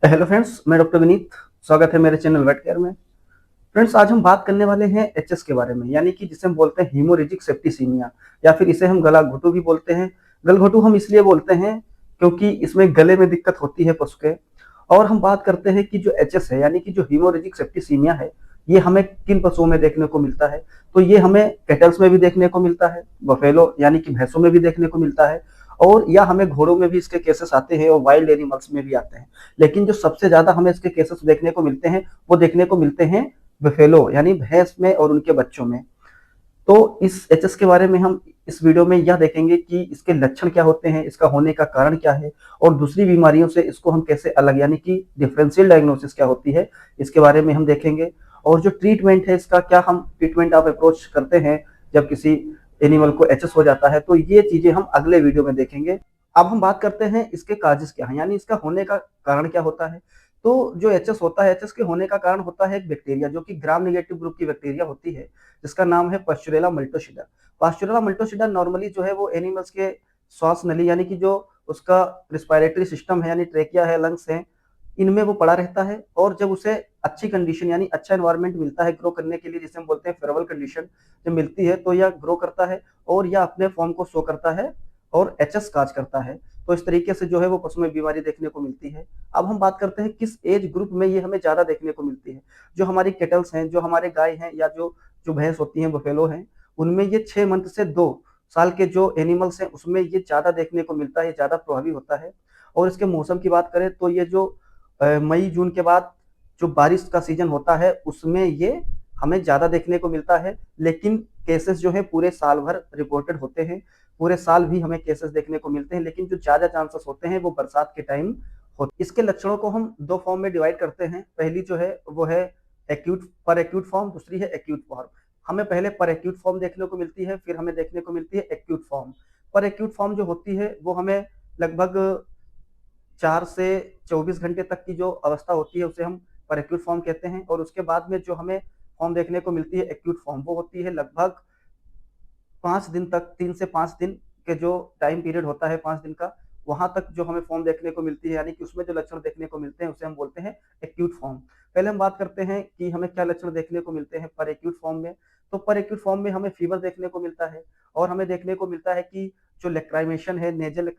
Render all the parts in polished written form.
Hello friends, मैं doctor Vineet. स्वागत है मेरे चैनल वेट केयर में। फ्रेंड्स, आज हम बात करने वाले हैं एचएस के बारे में, यानी कि जिसे हम बोलते हैं हीमोरेजिक सेप्टिसीमिया, या फिर इसे हम गला घोटू भी बोलते हैं। गलघोटू हम इसलिए बोलते हैं क्योंकि इसमें गले में दिक्कत होती है पशु के। और हम बात करते हैं कि जो एचएस है, यानी कि जो हीमोरेजिक सेप्टिसीमिया है, ये हमें किन पशुओं में देखने को मिलता है। तो ये हमें कैटल्स में भी देखने को मिलता है, बफेलो यानी कि भैंसों में भी देखने को मिलता है, और या हमें घोड़ों में भी इसके केसेस आते हैं और वाइल्ड एनिमल्स में भी आते हैं। लेकिन जो सबसे ज्यादा हमें इसके केसेस देखने को मिलते हैं, वो देखने को मिलते हैं बफेलो यानी भैंस में और उनके बच्चों में। तो इस एचएस के बारे में हम इस वीडियो में यह देखेंगे कि इसके लक्षण क्या होते हैं, इसका होने का कारण क्या है, और दूसरी बीमारियों से इसको हम कैसे अलग, यानी कि डिफरेंशियल डायग्नोसिस क्या होती है, इसके बारे में हम देखेंगे। और जो ट्रीटमेंट है इसका, क्या हम ट्रीटमेंट आप अप्रोच करते हैं जब किसी एनिमल को एचएस हो जाता है, तो ये चीजें हम अगले वीडियो में देखेंगे। अब हम बात करते हैं इसके काजेस क्या है, यानी इसका होने का कारण क्या होता है। तो जो एचएस होता है, एचएस के होने का कारण होता है एक बैक्टीरिया, जो कि ग्राम नेगेटिव ग्रुप की बैक्टीरिया होती है, जिसका नाम है Pasteurella multocida. Pasteurella multocida normally जो है वो एनिमल्स के श्वास नली, यानी कि जो उसका रिस्पायरेटरी सिस्टम है, यानी ट्रेकिया है, लंग्स है, इनमें वो पड़ा रहता है। और जब उसे अच्छी कंडीशन यानी अच्छा एनवायरनमेंट मिलता है ग्रो करने के लिए, जिसे हम बोलते हैं फेवरेबल कंडीशन जब मिलती है, तो यह ग्रो करता है और यह अपने फॉर्म को शो करता है और एचएस काज करता है। तो इस तरीके से जो है वो पशु में बीमारी देखने को मिलती है। अब हम बात करते हैं किस एज ग्रुप में ये हमें ज्यादा देखने को मिलती है। जो हमारी केटल्स हैं, जो हमारे गाय हैं, या जो जो भैंस होती हैं, बफेलो हैं, उनमें ये 6 मंथ से 2 साल के जो एनिमल्स हैं उसमें ये ज्यादा देखने को मिलता है, ज्यादा प्रभावी होता है। और इसके मौसम की बात करें तो ये जो मई जून के बाद जो बारिश का सीजन होता है उसमें ये हमें ज्यादा देखने को मिलता है। लेकिन केसेस जो है पूरे साल भर रिपोर्टेड होते हैं, पूरे साल भी हमें केसेस देखने को मिलते हैं, लेकिन जो ज्यादा चांसेस होते हैं वो बरसात के टाइम होते। इसके लक्षणों को हम 2 फॉर्म में डिवाइड करते हैं। पहली जो है वो है एक्यूट पर एक्यूट फॉर्म, दूसरी है एक्यूट फॉर्म। हमें पहले पर एक्यूट फॉर्म देखने को मिलती है, फिर हमें देखने को मिलती है एक्यूट फॉर्म। पर एक्यूट फॉर्म जो होती है वो हमें लगभग 4 से 24 घंटे तक की जो अवस्था होती है उसे हम पर एक्यूट फॉर्म कहते हैं। और उसके बाद में जो हमें फॉर्म देखने को मिलती है एक्यूट फॉर्म, वो होती है लगभग 5 दिन तक, 3 से 5 दिन के जो टाइम पीरियड होता है, 5 दिन का, वहां तक जो हमें फॉर्म देखने को मिलती है, यानी कि उसमें जो लक्षण देखने को मिलते हैं उसे हम बोलते हैं एक्यूट फॉर्म। पहले हम बात करते हैं कि हमें क्या लक्षण देखने को मिलते हैं पर एक्यूट फॉर्म में। तो पर एक्यूट फॉर्म में हमें फीवर देखने को मिलता है, और हमें देखने को मिलता है कि जो लेक्राइमेशन है, नेजल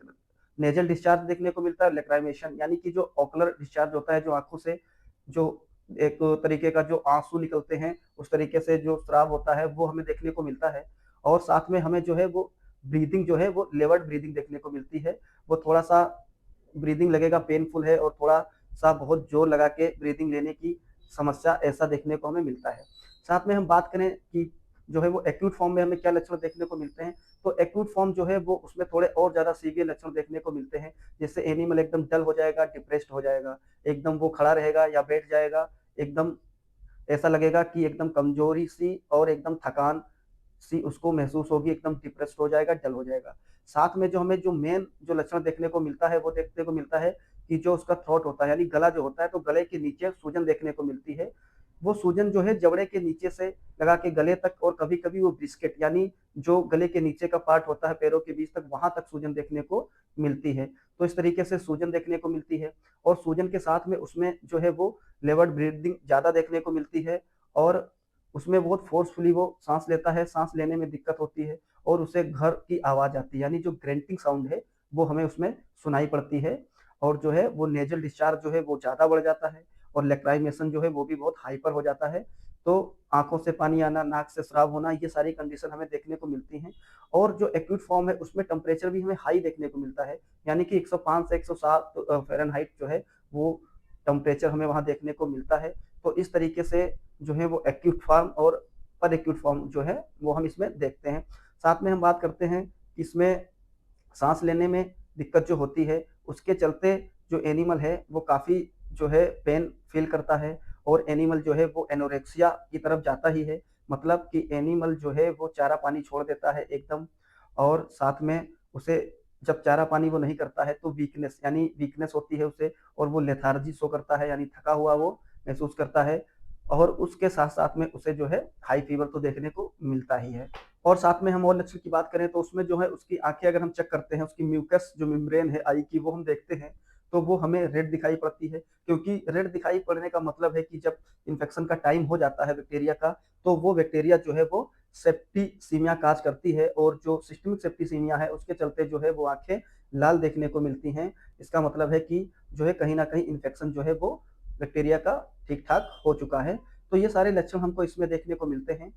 नेजल डिस्चार्ज देखने को मिलता है। लेक्राइमेशन यानी कि जो ऑकुलर डिस्चार्ज होता है, जो आंखों से जो एक तरीके का जो आंसू निकलते हैं, उस तरीके से जो स्राव होता है वो हमें देखने को मिलता है। और साथ में हमें जो है वो ब्रीदिंग जो है वो लेवर्ड ब्रीदिंग देखने को मिलती है। वो थोड़ा सा ब्रीदिंग लगेगा, पेनफुल है, और थोड़ा सा बहुत जोर लगा के ब्रीदिंग लेने की समस्या, ऐसा देखने को हमें मिलता है। साथ में हम बात करें कि जो है वो एक्यूट फॉर्म में हमें क्या लक्षण देखने को मिलते हैं, तो एक्यूट फॉर्म जो है वो उसमें थोड़े और ज्यादा सीवियर लक्षण देखने को मिलते हैं। जैसे एनिमल एकदम डल हो जाएगा, डिप्रेस्ड हो जाएगा, एकदम वो खड़ा रहेगा या बैठ जाएगा, एकदम ऐसा लगेगा कि एकदम कमजोरी सी और एकदम थकान सी उसको महसूस होगी, एकदम डिप्रेस्ड हो जाएगा, डल हो जाएगा। साथ में जो हमें जो मेन जो लक्षण देखने को मिलता है वो देखने को मिलता है कि जो उसका थ्रोट होता है, यानी गला जो होता है, तो गले के नीचे सूजन देखने को मिलती है। वो सूजन जो है जबड़े के नीचे से लगा के गले तक, और कभी कभी वो ब्रिस्केट यानी जो गले के नीचे का पार्ट होता है पैरों के बीच तक, वहां तक सूजन देखने को मिलती है। तो इस तरीके से सूजन देखने को मिलती है। और सूजन के साथ में उसमें जो है वो लेवर्ड ब्रीदिंग ज्यादा देखने को मिलती है, और उसमें बहुत फोर्सफुली वो सांस लेता है, सांस लेने में दिक्कत होती है, और उसे घर की आवाज आती है, यानी जो ग्रेंटिंग साउंड है वो हमें उसमें सुनाई पड़ती है। और जो है वो नेजल डिस्चार्ज जो है वो ज्यादा बढ़ जाता है, और लेक्राइमेशन जो है वो भी बहुत हाइपर हो जाता है। तो आंखों से पानी आना, नाक से स्राव होना, ये सारी कंडीशन हमें देखने को मिलती हैं। और जो एक्यूट फॉर्म है उसमें टेम्परेचर भी हमें हाई देखने को मिलता है, यानी कि 105 से 107 फ़ारेनहाइट जो है वो टेम्परेचर हमें वहां देखने को मिलता है। तो इस तरीके से जो है वो एक्यूट फॉर्म और पर एक्यूट फॉर्म जो है वो हम इसमें देखते हैं। साथ में हम बात करते हैं कि इसमें सांस लेने में दिक्कत जो होती है, उसके चलते जो एनिमल है वो काफ़ी जो है पेन फील करता है, और एनिमल जो है वो एनोरेक्सिया की तरफ जाता ही है। मतलब कि एनिमल जो है वो चारा पानी छोड़ देता है एकदम। और साथ में उसे जब चारा पानी वो नहीं करता है तो वीकनेस, यानी वीकनेस होती है उसे, और वो लेथार्जी शो करता है, यानी थका हुआ वो महसूस करता है। और उसके साथ साथ में उसे जो है हाई फीवर तो देखने को मिलता ही है। और साथ में हम और लक्षण की बात करें तो उसमें जो है उसकी आंखें अगर हम चेक करते हैं, उसकी म्यूकस जो मेम्ब्रेन है आई की, वो हम देखते हैं, तो वो हमें रेड दिखाई पड़ती है, क्योंकि रेड दिखाई पड़ने का मतलब है कि जब इन्फेक्शन का टाइम हो जाता है बैक्टीरिया का, तो वो बैक्टीरिया जो है वो सेप्टिसीमिया काज करती है, और जो सिस्टमिक सेप्टिसीमिया है उसके चलते जो है वो आंखें लाल देखने को मिलती हैं। इसका मतलब है कि जो है कहीं ना कहीं इन्फेक्शन जो है वो बैक्टीरिया का ठीक ठाक हो चुका है। तो ये सारे लक्षण हमको इसमें देखने को मिलते हैं।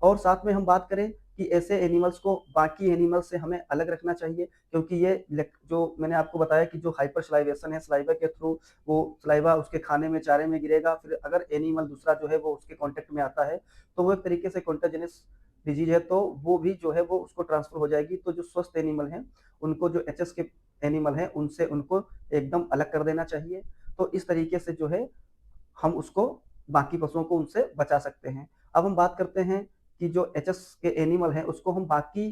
और साथ में हम बात करें कि ऐसे एनिमल्स को बाकी एनिमल्स से हमें अलग रखना चाहिए, क्योंकि ये जो मैंने आपको बताया कि जो हाइपर सलाइवेशन है, सलाइवा के थ्रू वो सलाइवा उसके खाने में, चारे में गिरेगा, फिर अगर एनिमल दूसरा जो है वो उसके कांटेक्ट में आता है तो वो एक तरीके से कॉन्टाजेनियस डिजीज है, तो वो भी जो है वो उसको ट्रांसफर हो जाएगी। तो जो स्वस्थ एनिमल हैं उनको, जो एचएस के एनिमल हैं उनसे उनको एकदम अलग कर देना चाहिए। तो इस तरीके से जो है हम उसको, बाकी पशुओं को उनसे बचा सकते हैं। अब हम बात करते हैं कि जो एचएस के एनिमल हैं उसको हम बाकी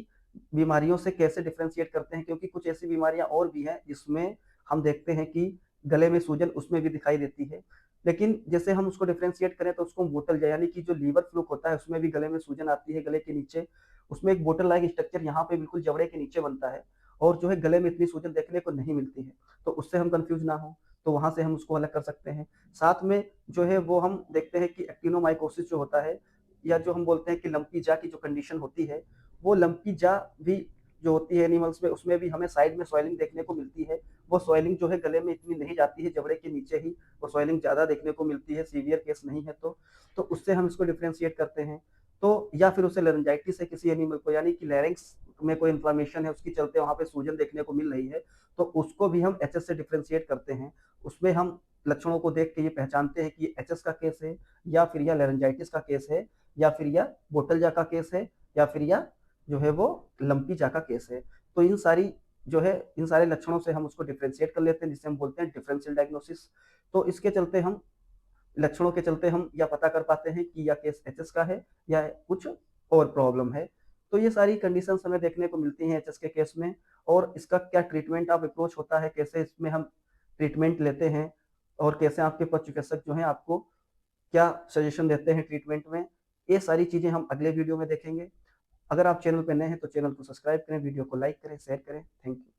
बीमारियों से कैसे डिफ्रेंशिएट करते हैं, क्योंकि कुछ ऐसी बीमारियां और भी हैं जिसमें हम देखते हैं कि गले में सूजन उसमें भी दिखाई देती है। लेकिन जैसे हम उसको डिफ्रेंशिएट करें तो उसको बोतल यानी कि जो लीवर फ्लूक होता है उसमें भी गले में सूजन आती है, गले के नीचे उसमें एक बोतल लाइक स्ट्रक्चर यहाँ पे बिल्कुल जबड़े के नीचे बनता है, और जो है गले में इतनी सूजन देखने को नहीं मिलती है। तो उससे हम कंफ्यूज ना हो, तो वहां से हम उसको अलग कर सकते हैं। साथ में जो है वो हम देखते हैं कि एक्टिनोमाइकोसिस जो होता है, या जो हम बोलते हैं कि लंपी जा की जो कंडीशन होती है, वो लंपी जा भी जो होती है एनिमल्स में, उसमें भी हमें साइड में स्वेलिंग देखने को मिलती है। वो स्वेलिंग जो है गले में इतनी नहीं जाती है, जबड़े के नीचे ही वो स्वेलिंग ज्यादा देखने को मिलती है, सीवियर केस नहीं है तो उससे हम इसको डिफ्रेंशिएट करते हैं। तो या फिर उसे लेरेंजाइटिस है किसी एनिमल को, यानी कि लैरिंक्स में कोई इन्फ्लामेशन है उसके चलते वहां पे सूजन देखने को मिल रही है, तो उसको भी हम एचएस से डिफ्रेंशिएट करते हैं। उसमें हम लक्षणों को देख के ये पहचानते हैं कि ये एचएस का केस है, या फिर यह लेरेंजाइटिस का केस है, या फिर यह बोटल जा का केस है, या फिर यह जो है वो लंपी जा का केस है। तो इन सारी जो है इन सारे लक्षणों से हम उसको डिफ्रेंशिएट कर लेते हैं, जिसे हम बोलते हैं डिफरेंशियल डायग्नोसिस। तो इसके चलते हम, लक्षणों के चलते हम यह पता कर पाते हैं कि यह केस एचएस का है या कुछ और प्रॉब्लम है। तो ये सारी कंडीशंस हमें देखने को मिलती हैं एचएस के केस में, और इसका क्या ट्रीटमेंट ऑफ अप्रोच होता है, कैसे इसमें हम ट्रीटमेंट लेते हैं, और कैसे आपके पशु चिकित्सक जो हैं आपको क्या सजेशन देते हैं ट्रीटमेंट में, ये सारी चीजें हम अगले वीडियो में देखेंगे। अगर आप चैनल पर नए हैं तो चैनल को सब्सक्राइब करें, वीडियो को लाइक करें, शेयर करें। Thank you.